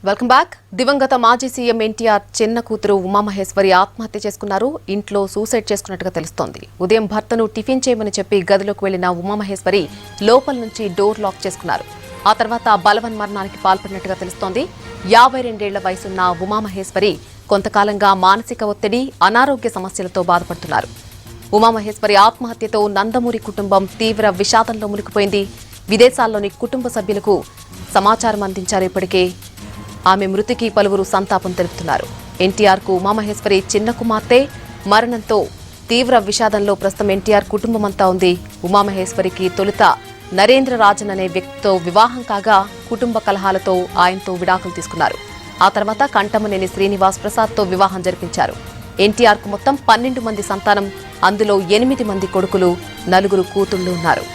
Welcome back. దివంగత మాజీ CM NTR చిన్న కూతురు ఉమామహేశ్వరి ఆత్మహత్య చేసుకున్నారు. ఇంట్లో సూసైడ్ చేసుకున్నట్టుగా తెలుస్తోంది. ఉదయం భర్తను టిఫిన్ చేయమని చెప్పి గదిలోకి వెళ్లిన ఉమామహేశ్వరి లోపల నుంచి డోర్ లాక్ చేసుకున్నారు. ఆ తర్వాత బలవన్మరణానికి పాల్పడినట్టుగా తెలుస్తోంది. 52 ఏళ్ల వయసున్న ఉమామహేశ్వరి కొంతకాలంగా మానసిక ఒత్తిడి, అనారోగ్య సమస్యలతో బాధపడుతున్నారు. ఉమామహేశ్వరి ఆత్మహత్యతో నందమూరి కుటుంబం తీవ్ర విషాదంలో మునిగిపోయింది. విదేశాల్లోని కుటుంబ సభ్యులకు సమాచారం అందించారు. ఇప్పటికే ఆమె మృతికి పలువురు సంతాపం తెలుపుతున్నారు. ఎన్టీఆర్ కు ఉమామహేశ్వరి చిన్న కుమార్తె మరణంతో తీవ్ర విషాదంలో ప్రస్తుతం ఎన్టీఆర్ కుటుంబమంతా ఉంది. ఉమామహేశ్వరికి తొలుత నరేంద్ర రాజన్ అనే వ్యక్తితో వివాహం కాగా కుటుంబ కలహాలతో ఆయనతో విడాకులు తీసుకున్నారు. ఆ తర్వాత కంటమనేని శ్రీనివాస్ ప్రసాద్ తో వివాహం జరిపించారు. ఎన్టీఆర్ కు మొత్తం 12 మంది సంతానం, అందులో 8 మంది కొడుకులు, 4 కూతుళ్లు ఉన్నారు.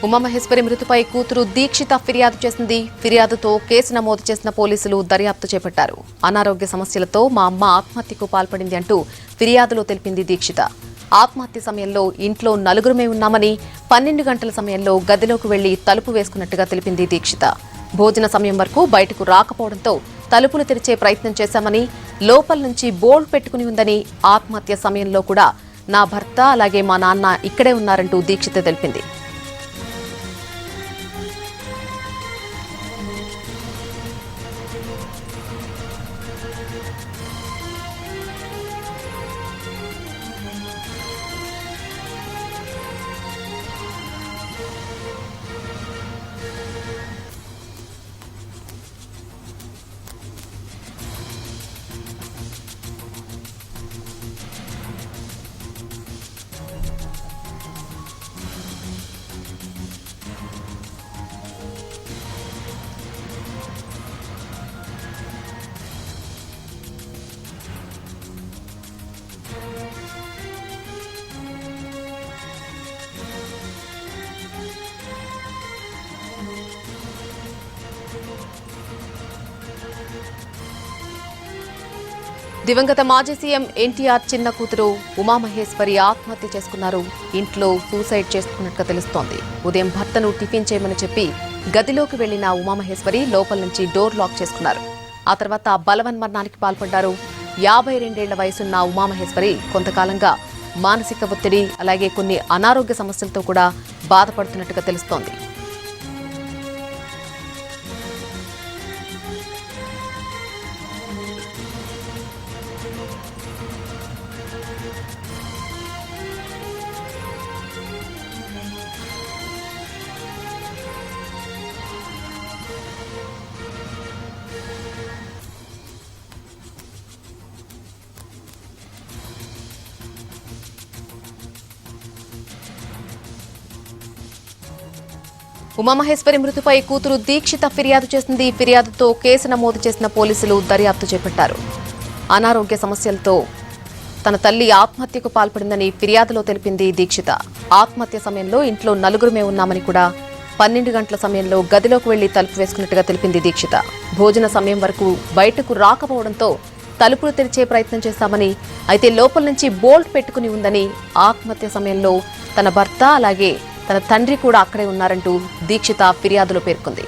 ఉమామహేశ్వరి మృతిపై కూతురు దీక్షిత ఫిర్యాదు చేసింది. ఫిర్యాదుతో కేసు నమోదు చేసిన పోలీసులు దర్యాప్తు చేపట్టారు. అనారోగ్య సమస్యలతో మా అమ్మ ఆత్మహత్యకు పాల్పడింది అంటూ ఫిర్యాదులో తెలిపింది దీక్షిత. ఆత్మహత్య సమయంలో ఇంట్లో 4 ఉన్నామని, 12 గంటల సమయంలో గదిలోకి వెళ్లి తలుపు వేసుకున్నట్టుగా తెలిపింది దీక్షిత. భోజన సమయం వరకు బయటకు రాకపోవడంతో తలుపులు తెరిచే ప్రయత్నం చేశామని, లోపల నుంచి బోల్డ్ పెట్టుకుని ఉందని, ఆత్మహత్య సమయంలో కూడా నా భర్త అలాగే మా నాన్న ఇక్కడే ఉన్నారంటూ దీక్షిత తెలిపింది. దివంగత మాజీ సీఎం ఎన్టీఆర్ చిన్న కూతురు ఉమామహేశ్వరి ఆత్మహత్య చేసుకున్నారు. ఇంట్లో సూసైడ్ చేసుకున్నట్టుగా తెలుస్తోంది. ఉదయం భర్తను టిఫిన్ చేయమని చెప్పి గదిలోకి వెళ్లిన ఉమామహేశ్వరి లోపల నుంచి డోర్ లాక్ చేసుకున్నారు. ఆ తర్వాత బలవన్మరణానికి పాల్పడ్డారు. 52 ఏళ్ల వయసున్న ఉమామహేశ్వరి కొంతకాలంగా మానసిక ఒత్తిడి అలాగే కొన్ని అనారోగ్య సమస్యలతో కూడా బాధపడుతున్నట్టుగా తెలుస్తోంది. ఉమామహేశ్వరి మృతిపై కూతురు దీక్షిత ఫిర్యాదు చేసింది. ఫిర్యాదుతో కేసు నమోదు చేసిన పోలీసులు దర్యాప్తు చేపట్టారు. అనారోగ్య సమస్యలతో తన తల్లి ఆత్మహత్యకు పాల్పడిందని ఫిర్యాదులో తెలిపింది దీక్షిత. ఆత్మహత్య సమయంలో ఇంట్లో 4 ఉన్నామని కూడా 12 గంటల సమయంలో గదిలోకి వెళ్లి తలుపు వేసుకున్నట్టుగా తెలిపింది దీక్షిత. భోజన సమయం వరకు బయటకు రాకపోవడంతో తలుపులు తెరిచే ప్రయత్నం చేశామని, అయితే లోపల నుంచి బోల్ట్ పెట్టుకుని ఉందని, ఆత్మహత్య సమయంలో తన భర్త అలాగే తన తండ్రి కూడా అక్కడే ఉన్నారంటూ దీక్షిత ఫిర్యాదులో పేర్కొంది.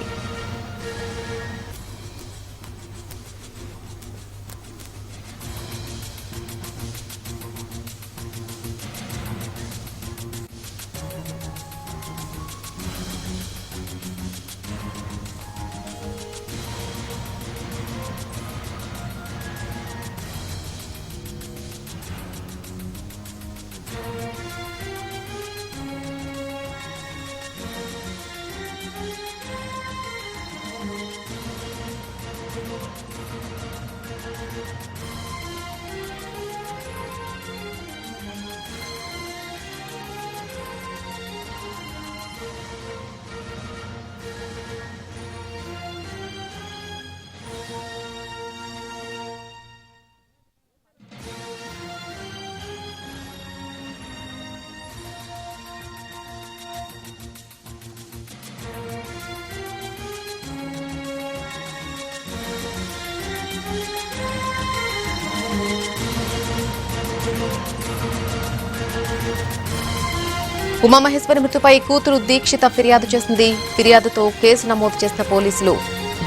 ఉమామహేశ్వరి మృతిపై కూతురు దీక్షిత ఫిర్యాదు చేసింది. ఫిర్యాదుతో కేసు నమోదు చేసిన పోలీసులు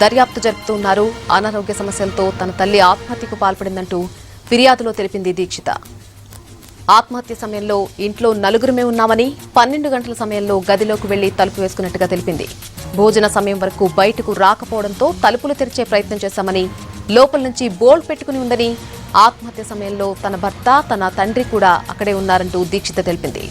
దర్యాప్తు జరుపుతున్నారు. అనారోగ్య సమస్యలతో తన తల్లి ఆత్మహత్యకు పాల్పడిందంటూ ఫిర్యాదులో తెలిపింది దీక్షిత. ఆత్మహత్య సమయంలో ఇంట్లో నలుగురమే ఉన్నామని, 12 గంటల సమయంలో గదిలోకి వెళ్లి తలుపు వేసుకున్నట్టుగా తెలిపింది. భోజన సమయం వరకు బయటకు రాకపోవడంతో తలుపులు తెరిచే ప్రయత్నం చేశామని, లోపల నుంచి బోల్డ్ పెట్టుకుని ఉందని, ఆత్మహత్య సమయంలో తన భర్త, తన తండ్రి కూడా అక్కడే ఉన్నారంటూ దీక్షిత తెలిపింది.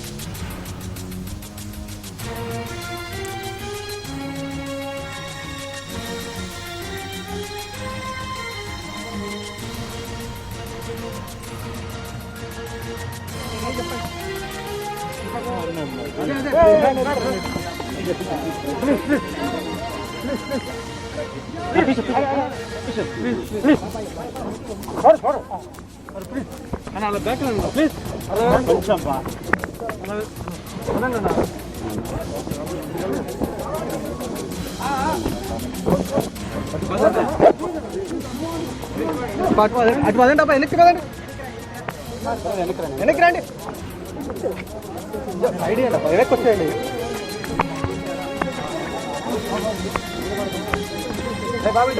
అటు పదండి అబ్బా, వెనక్కి పదండి, వెనక్కి రండి, ఐడియా వెనక్కి వచ్చేయండి. బాబు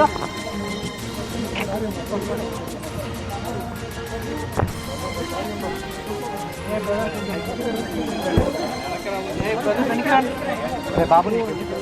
బాబుని పెట్టుకొని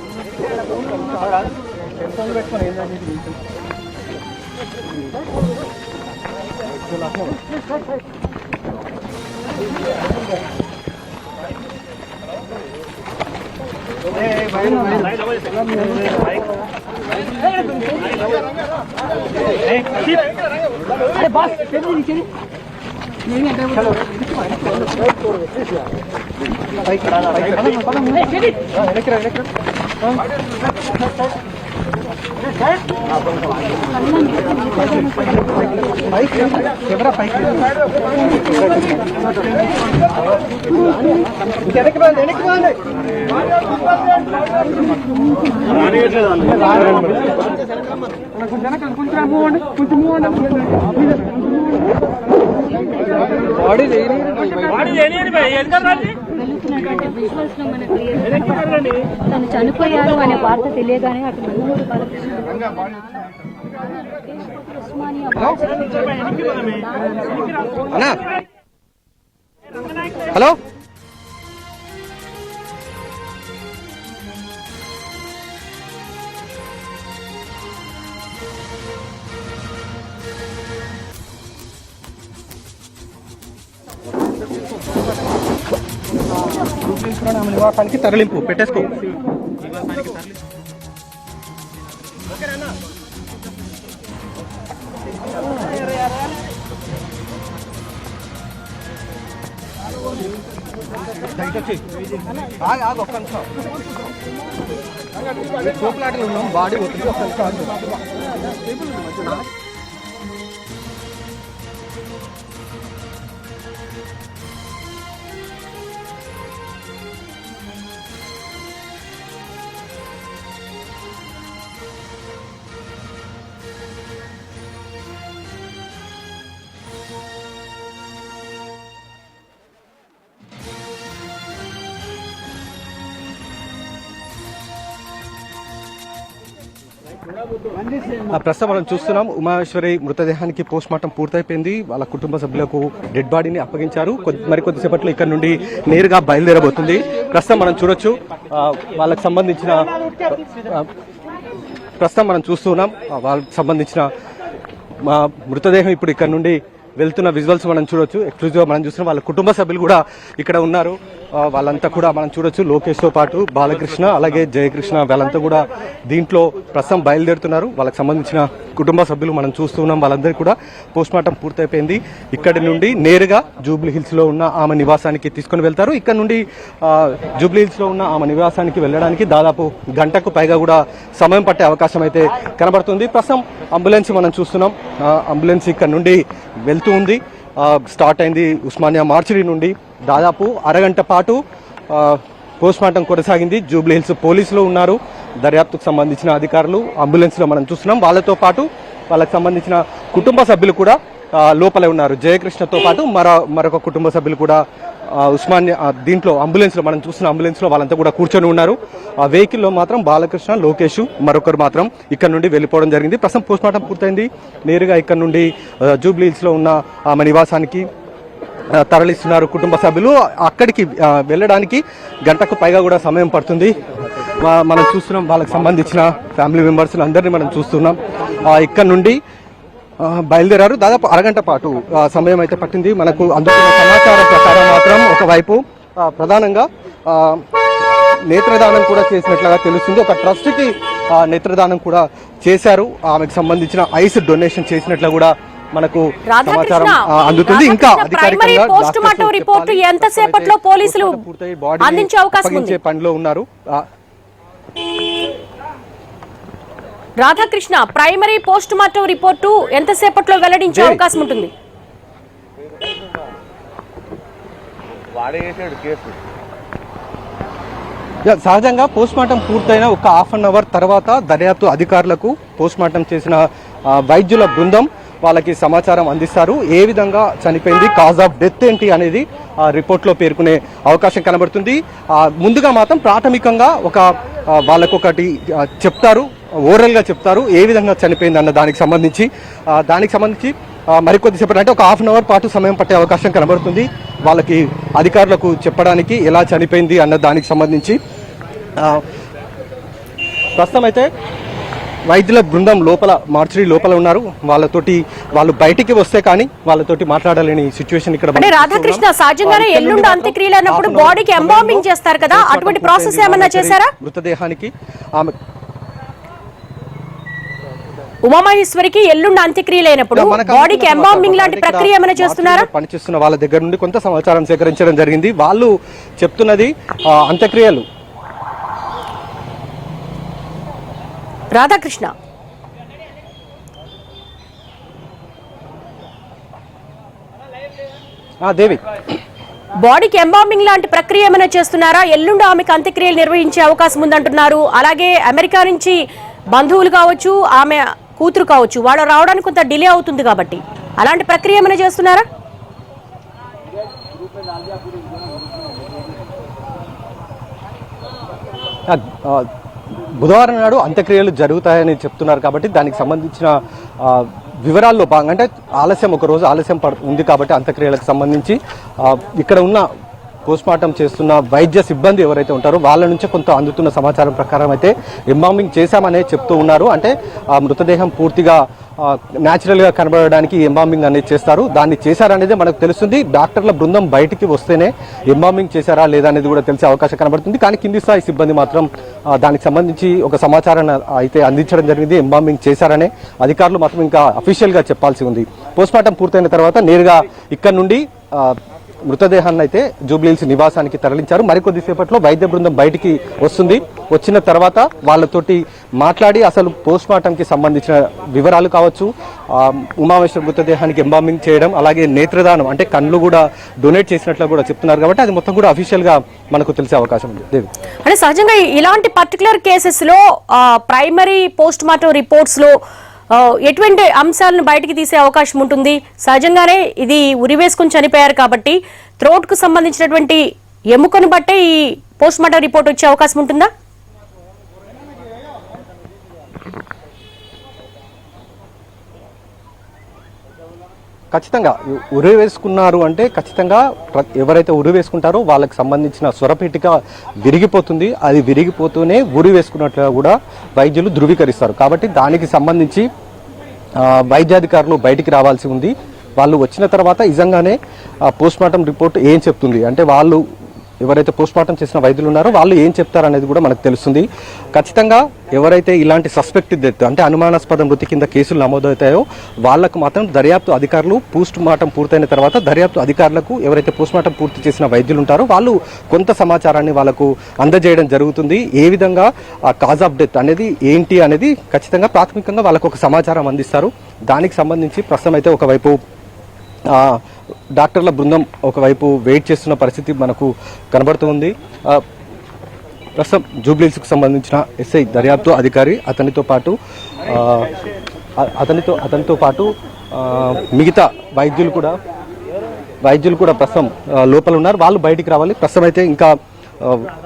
తను చనిపోయారు అనే వార్త తెలియగానే అటు హలో నివాసానికి తరలింపు పెట్టేసుకో. ఒక్క నిమిషం చూపులాటలు ఉన్నాం, బాడీ పోతుంది. ఒక్క నిమిషం ప్రస్తుతం మనం చూస్తున్నాం ఉమామహేశ్వరి మృతదేహానికి పోస్ట్ మార్టం పూర్తయిపోయింది. వాళ్ళ కుటుంబ సభ్యులకు డెడ్ బాడీని అప్పగించారు. మరికొద్దిసేపట్లో ఇక్కడ నుండి నేరుగా బయలుదేరబోతుంది. ప్రస్తుతం మనం చూడొచ్చు వాళ్ళకి సంబంధించిన మనం చూస్తున్నాం వాళ్ళకి సంబంధించిన మృతదేహం ఇప్పుడు ఇక్కడ నుండి వెళ్తున్న విజువల్స్ మనం చూడొచ్చు. ఎక్స్క్లూజివ్గా మనం చూస్తున్నాం. వాళ్ళ కుటుంబ సభ్యులు కూడా ఇక్కడ ఉన్నారు. వాళ్ళంతా కూడా మనం చూడొచ్చు. లోకేష్తో పాటు బాలకృష్ణ, అలాగే జయకృష్ణ, వాళ్ళంతా కూడా దీంట్లో ప్రస్తుతం బయలుదేరుతున్నారు. వాళ్ళకి సంబంధించిన కుటుంబ సభ్యులు మనం చూస్తున్నాం. వాళ్ళందరికీ కూడా పోస్ట్ మార్టం పూర్తయిపోయింది. ఇక్కడి నుండి నేరుగా జూబ్లీ హిల్స్ లో ఉన్న ఆమె నివాసానికి తీసుకుని వెళ్తారు. ఇక్కడ నుండి జూబ్లీ హిల్స్ లో ఉన్న ఆమె నివాసానికి వెళ్ళడానికి దాదాపు గంటకు పైగా కూడా సమయం పట్టే అవకాశం అయితే కనబడుతుంది. ప్రస్తుతం అంబులెన్స్ మనం చూస్తున్నాం. అంబులెన్స్ ఇక్కడ నుండి వెళ్తూ ఉంది. స్టార్ట్ అయింది ఉస్మానియా మార్చిడి నుండి. దాదాపు అరగంట పాటు పోస్ట్ మార్టం కొనసాగింది. జూబ్లీ హిల్స్ పోలీసులు ఉన్నారు, దర్యాప్తుకు సంబంధించిన అధికారులు అంబులెన్స్లో మనం చూస్తున్నాం. వాళ్ళతో పాటు వాళ్ళకి సంబంధించిన కుటుంబ సభ్యులు కూడా లోపలే ఉన్నారు. జయకృష్ణతో పాటు మరొక కుటుంబ సభ్యులు కూడా ఉస్మానియా దీంట్లో అంబులెన్స్లో మనం చూస్తున్న అంబులెన్స్లో వాళ్ళంతా కూడా కూర్చొని ఉన్నారు. ఆ వెహికల్లో మాత్రం బాలకృష్ణ, లోకేష్ మరొకరు మాత్రం ఇక్కడ నుండి వెళ్ళిపోవడం జరిగింది. ప్రస్తుతం పోస్ట్మార్టం పూర్తయింది. నేరుగా ఇక్కడ నుండి జూబ్లీ హిల్స్లో ఉన్న ఆమె నివాసానికి తరలిస్తున్నారు కుటుంబ సభ్యులు. అక్కడికి వెళ్ళడానికి గంటకు పైగా కూడా సమయం పడుతుంది. మనం చూస్తున్నాం వాళ్ళకి సంబంధించిన ఫ్యామిలీ మెంబర్స్ అందరినీ మనం చూస్తున్నాం. ఇక్కడ నుండి బయలుదేరారు. దాదాపు అరగంట పాటు సమయం అయితే పట్టింది. మనకు అందుతున్న సమాచారం ప్రకారం మాత్రం ఒకవైపు ప్రధానంగా నేత్రదానం కూడా చేసినట్లుగా తెలుస్తుంది. ఒక ట్రస్ట్కి నేత్రదానం కూడా చేశారు. ఆమెకు సంబంధించిన ఐస్ డొనేషన్ చేసినట్లు కూడా మనకు సమాచారం అందుతుంది. ఇంకా అధికారికంగా రిపోర్ట్ ఎంతసేపట్లో పోలీసులు అందించే అవకాశం ఉంది పనిలో ఉన్నారు. Radhakrishna, primary post mortem report ఎంతసేపట్లో వెల్లడించే అవకాశం ఉంటుంది? సహజంగా పోస్ట్ మార్టం పూర్తయిన ఒక హాఫ్ అన్ అవర్ తర్వాత దర్యాప్తు అధికారులకు పోస్ట్ మార్టం చేసిన వైద్యుల బృందం వాళ్ళకి సమాచారం అందిస్తారు. ఏ విధంగా చనిపోయింది, కాజ్ ఆఫ్ డెత్ ఏంటి అనేది ఆ రిపోర్ట్లో పేర్కొనే అవకాశం కనబడుతుంది. ముందుగా మాత్రం ప్రాథమికంగా వాళ్ళకు ఒకటి చెప్తారు, ఓరల్గా చెప్తారు ఏ విధంగా చనిపోయింది అన్న దానికి సంబంధించి మరికొద్దిసేపటి అంటే ఒక హాఫ్ అన్ అవర్ పాటు సమయం పట్టే అవకాశం కనబడుతుంది. వాళ్ళకి అధికారులకు చెప్పడానికి ఎలా చనిపోయింది అన్న దానికి సంబంధించి. ప్రస్తుతం అయితే వైద్యుల బృందం మార్చురీ లోపల ఉన్నారు. వాళ్ళు బయటికి వస్తే కానీ వాళ్ళతోటి మాట్లాడలేని సిచ్యువేషన్ ఇక్కడ. అంటే రాధాకృష్ణ, సహజంగానే ఎల్లుండి అంత్యక్రియలు అన్నప్పుడు బాడీకి ఎంబాంబింగ్ చేస్తారు కదా, అటువంటి ప్రాసెస్ ఏమన్నా చేశారా? మృతదేహానికి ఆమె ఉమామహేశ్వరికి ఎల్లుండి అంత్యక్రియలు అయినప్పుడు బాడీకి ఎంబాంబింగ్ లాంటి ప్రక్రియ ఏమైనా చేస్తున్నారా? పనిచేస్తున్న వాళ్ళ దగ్గర నుండి కొంత సమాచారం సేకరించడం జరిగింది. వాళ్ళు చెప్తున్నది అంత్యక్రియలు. రాధాకృష్ణ, దేవి, బాడీకి ఎంబాంబింగ్ లాంటి ప్రక్రియ ఏమైనా చేస్తున్నారా? ఎల్లుండి ఆమెకు అంత్యక్రియలు నిర్వహించే అవకాశం ఉందంటున్నారు. అలాగే అమెరికా నుంచి బంధువులు కావచ్చు, ఆమె కూతురు కావచ్చు, వాళ్ళు రావడానికి కొంత డిలే అవుతుంది కాబట్టి అలాంటి ప్రక్రియ ఏమైనా చేస్తున్నారా? బుధవారం నాడు అంత్యక్రియలు జరుగుతాయని చెప్తున్నారు కాబట్టి దానికి సంబంధించిన వివరాల్లో భాగంగా అంటే ఒక రోజు ఆలస్యం ఉంది కాబట్టి అంత్యక్రియలకు సంబంధించి ఇక్కడ ఉన్న పోస్ట్మార్టం చేస్తున్న వైద్య సిబ్బంది ఎవరైతే ఉంటారో వాళ్ళ నుంచి కొంత అందుతున్న సమాచారం ప్రకారం అయితే ఎంబాంబింగ్ చేశామనే చెప్తూ ఉన్నారు. అంటే ఆ మృతదేహం పూర్తిగా న్యాచురల్గా కనబడడానికి ఎంబాంబింగ్ అనేది చేస్తారు. దాన్ని చేశారనేది మనకు తెలుస్తుంది. డాక్టర్ల బృందం బయటికి వస్తేనే ఎంబాంబింగ్ చేశారా లేదా అనేది కూడా తెలిసే అవకాశం కనబడుతుంది. కానీ కింది స్థాయి సిబ్బంది మాత్రం దానికి సంబంధించి ఒక సమాచారాన్ని అయితే అందించడం జరిగింది. ఎంబాంబింగ్ చేశారనే అధికారులు మాత్రం ఇంకా అఫీషియల్గా చెప్పాల్సి ఉంది. పోస్ట్మార్టం పూర్తయిన తర్వాత నేరుగా ఇక్కడ నుండి మృతదేహాన్ని అయితే జూబ్లీహిల్స్ నివాసానికి తరలించారు. మరికొద్దిసేపట్లో వైద్య బృందం బయటికి వస్తుంది. వచ్చిన తర్వాత వాళ్ళతోటి మాట్లాడి అసలు పోస్ట్మార్టంకి సంబంధించిన వివరాలు కావచ్చు, ఉమామహేశ్వర్ మృతదేహానికి ఎంబాంబింగ్ చేయడం, అలాగే నేత్రదానం అంటే కళ్ళు కూడా డొనేట్ చేసినట్లు కూడా చెప్తున్నారు కాబట్టి అది మొత్తం కూడా అఫీషియల్గా మనకు తెలిసే అవకాశం ఉంది. దేవి, అంటే సహజంగా ఇలాంటి పర్టికులర్ కేసెస్ లో ప్రైమరీ పోస్ట్మార్టం రిపోర్ట్స్ లో ఎటువంటి అంశాలను బయటికి తీసే అవకాశం ఉంటుంది? సహజంగానే ఇది ఉరివేసుకుని చనిపోయారు కాబట్టి థ్రోట్ కు సంబంధించినటువంటి ఎముకను బట్టే ఈ పోస్ట్ మార్టం రిపోర్ట్ వచ్చే అవకాశం ఉంటుందా? ఖచ్చితంగా ఉరి వేసుకున్నారు అంటే ఖచ్చితంగా ఎవరైతే ఉరి వేసుకుంటారో వాళ్ళకి సంబంధించిన స్వరపేటిక విరిగిపోతుంది. అది విరిగిపోతూనే ఉరి వేసుకున్నట్లుగా కూడా వైద్యులు ధృవీకరిస్తారు. కాబట్టి దానికి సంబంధించి వైద్యాధికారులు బయటికి రావాల్సి ఉంది. వాళ్ళు వచ్చిన తర్వాత నిజంగానే పోస్ట్మార్టం రిపోర్ట్ ఏం చెప్తుంది అంటే వాళ్ళు ఎవరైతే పోస్ట్మార్టం చేసిన వైద్యులు ఉన్నారో వాళ్ళు ఏం చెప్తారనేది కూడా మనకు తెలుస్తుంది. ఖచ్చితంగా ఎవరైతే ఇలాంటి సస్పెక్టెడ్ డెత్ అంటే అనుమానాస్పద మృతి కింద కేసులు నమోదవుతాయో వాళ్లకు మాత్రం దర్యాప్తు అధికారులు పోస్ట్మార్టం పూర్తయిన తర్వాత దర్యాప్తు అధికారులకు ఎవరైతే పోస్ట్మార్టం పూర్తి చేసిన వైద్యులు ఉంటారో వాళ్ళు కొంత సమాచారాన్ని వాళ్ళకు అందజేయడం జరుగుతుంది. ఏ విధంగా కాజ్ ఆఫ్ డెత్ అనేది ఏంటి అనేది ఖచ్చితంగా ప్రాథమికంగా వాళ్ళకు ఒక సమాచారం అందిస్తారు. దానికి సంబంధించి ప్రస్తుతం అయితే ఒకవైపు డాక్టర్ల బృందం ఒకవైపు వెయిట్ చేస్తున్న పరిస్థితి మనకు కనబడుతుంది. ప్రస్తుతం జూబ్లీహిల్స్కు సంబంధించిన ఎస్ఐ దర్యాప్తు అధికారి అతనితో పాటు మిగతా వైద్యులు కూడా ప్రస్తుతం లోపల ఉన్నారు. వాళ్ళు బయటికి రావాలి. ప్రస్తుతం అయితే ఇంకా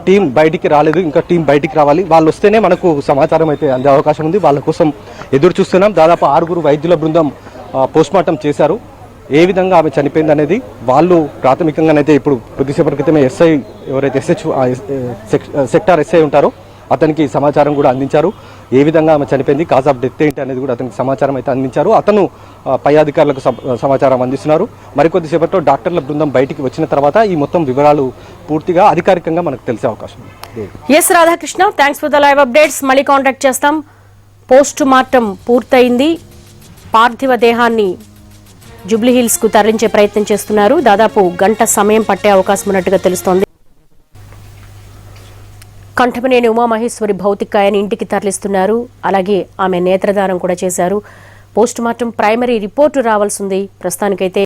టీం బయటికి రాలేదు. ఇంకా టీం బయటికి రావాలి. వాళ్ళు వస్తేనే మనకు సమాచారం అయితే అందే అవకాశం ఉంది. వాళ్ళ కోసం ఎదురు చూస్తున్నాం. దాదాపు 6 వైద్యుల బృందం పోస్ట్మార్టం చేశారు. ఏ విధంగా ఆమె చనిపోయింది అనేది వాళ్ళు ప్రాథమికంగానైతే ఇప్పుడు కొద్దిసేపటి క్రితమే ఎస్ఐ ఎవరైతే సెక్టార్ ఎస్ఐ ఉంటారో అతనికి సమాచారం కూడా అందించారు. ఏ విధంగా ఆమె చనిపోయింది, కాజ్ ఆఫ్ డెత్ ఏంటి అనేది కూడా అతనికి సమాచారం అయితే అందించారు. అతను పై అధికారులకు సమాచారం అందిస్తున్నారు. మరికొద్దిసేపట్లో డాక్టర్ల బృందం బయటికి వచ్చిన తర్వాత ఈ మొత్తం వివరాలు పూర్తిగా అధికారికంగా మనకు తెలిసే అవకాశం ఉంది. S Radhakrishna, thanks for the live updates. మళ్ళీ కాంటాక్ట్ చేస్తాం. పోస్ట్ మార్టం పూర్తయింది. పార్థివ దేహాన్ని జూబ్లీహిల్స్ కు తరలించే ప్రయత్నం చేస్తున్నారు. దాదాపు గంట సమయం పట్టే అవకాశం ఉన్నట్టుగా తెలుస్తోంది. కంఠమనేని ఉమామహేశ్వరి భౌతికాయాన్ని ఇంటికి తరలిస్తున్నారు. అలాగే ఆమె నేత్రదానం కూడా చేశారు. పోస్ట్ మార్టం ప్రైమరీ రిపోర్టు రావాల్సింది. ప్రస్తుతానికైతే